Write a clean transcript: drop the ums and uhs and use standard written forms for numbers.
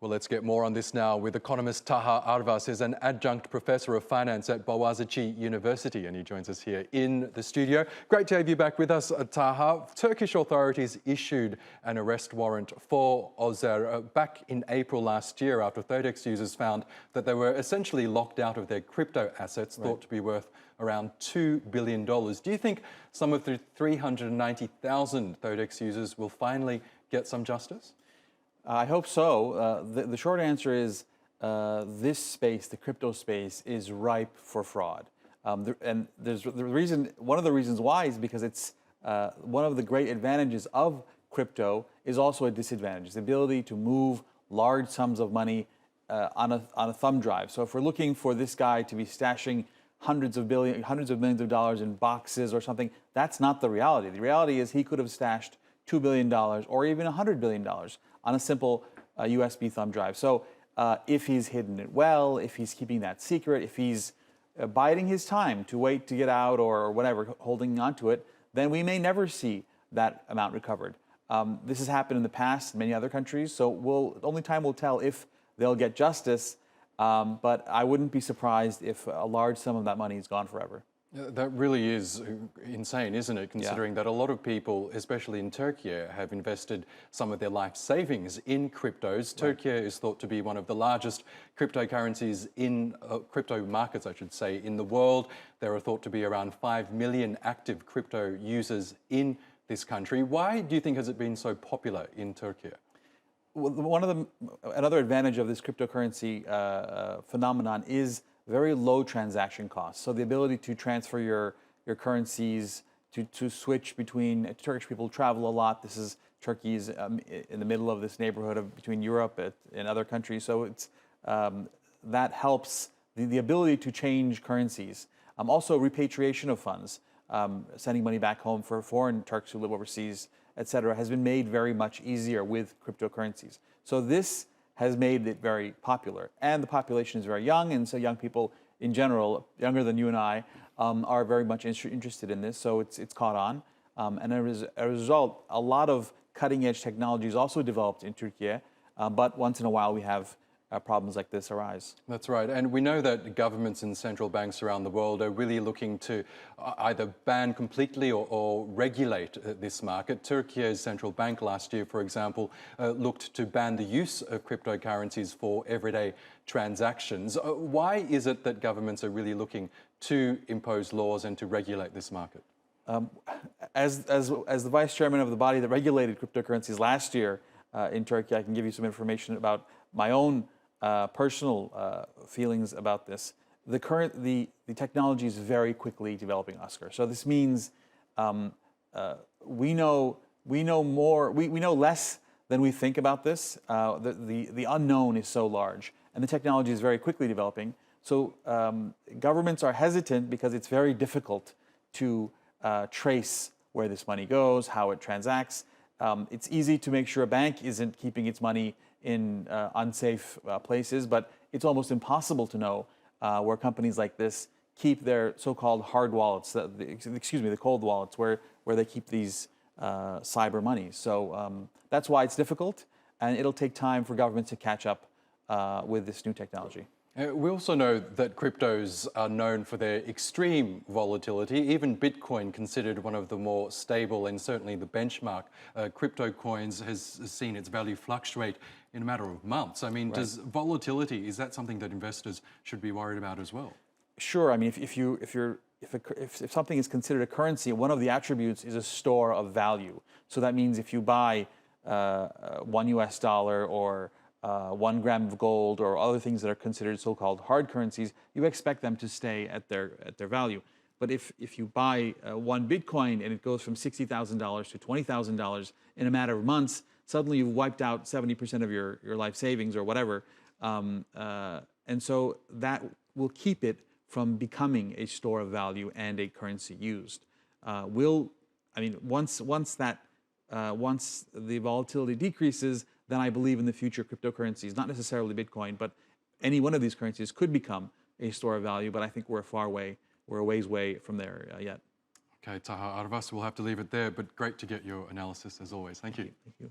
Well, let's get more on this now with economist Taha Arvas, who's an adjunct professor of finance at Boğaziçi University, and he joins us here in the studio. Great to have you back with us, Taha. Turkish authorities issued an arrest warrant for Ozer back in April last year after Thodex users found that they were essentially locked out of their crypto assets, thought to be worth around $2 billion. Do you think some of the 390,000 Thodex users will finally get some justice? I hope so. The short answer is this space, the crypto space, is ripe for fraud. One of the reasons why is because it's one of the great advantages of crypto is also a disadvantage. It's the ability to move large sums of money on a thumb drive. So if we're looking for this guy to be stashing hundreds of millions of dollars in boxes or something, that's not the reality. The reality is he could have stashed $2 billion or even $100 billion on a simple USB thumb drive. So if he's hidden it well, if he's keeping that secret, if he's biding his time to wait to get out or whatever, holding on to it, then we may never see that amount recovered. This has happened in the past in many other countries, so only time will tell if they'll get justice, but I wouldn't be surprised if a large sum of that money is gone forever. That really is insane, isn't it? Considering that a lot of people, especially in Türkiye, have invested some of their life savings in cryptos. Türkiye is thought to be one of the largest cryptocurrencies in crypto markets, I should say, in the world. There are thought to be around 5 million active crypto users in this country. Why do you think has it been so popular in Türkiye? Well, another advantage of this cryptocurrency phenomenon is very low transaction costs. So the ability to transfer your currencies, to switch between, Turkish people travel a lot. Turkey's in the middle of this neighborhood between Europe and other countries. So it's, that helps the ability to change currencies. Also repatriation of funds, sending money back home for foreign Turks who live overseas, etc., has been made very much easier with cryptocurrencies. So this has made it very popular. And the population is very young, and so young people in general, younger than you and I, are very much interested in this, so it's caught on. And as a result, a lot of cutting-edge technology is also developed in Türkiye, but once in a while we have problems like this arise. That's right, and we know that governments and central banks around the world are really looking to either ban completely or regulate this market. Turkey's central bank last year, for example, looked to ban the use of cryptocurrencies for everyday transactions. Why is it that governments are really looking to impose laws and to regulate this market? As the vice chairman of the body that regulated cryptocurrencies last year in Turkey, I can give you some information about my own personal feelings about this. The technology is very quickly developing, Oscar. So this means we know less than we think about this. The unknown is so large, and the technology is very quickly developing. So governments are hesitant because it's very difficult to trace where this money goes, how it transacts. It's easy to make sure a bank isn't keeping its money in unsafe places, but it's almost impossible to know where companies like this keep their so-called hard wallets, the cold wallets, where they keep these cyber monies. So that's why it's difficult, and it'll take time for governments to catch up with this new technology. We also know that cryptos are known for their extreme volatility. Even Bitcoin, considered one of the more stable and certainly the benchmark crypto coins, has seen its value fluctuate in a matter of months. I mean, does volatility, is that something that investors should be worried about as well? Sure. I mean, if something is considered a currency, one of the attributes is a store of value. So that means if you buy $1 US or 1 gram of gold or other things that are considered so-called hard currencies, you expect them to stay at their value. But if you buy 1 Bitcoin and it goes from $60,000 to $20,000 in a matter of months, suddenly you've wiped out 70% of your life savings or whatever. And so that will keep it from becoming a store of value and a currency used. Once the volatility decreases, then I believe in the future cryptocurrencies, not necessarily Bitcoin, but any one of these currencies could become a store of value, but I think we're a ways away from there yet. Okay, Taha Arvas, we'll have to leave it there, but great to get your analysis as always. Thank you. Thank you.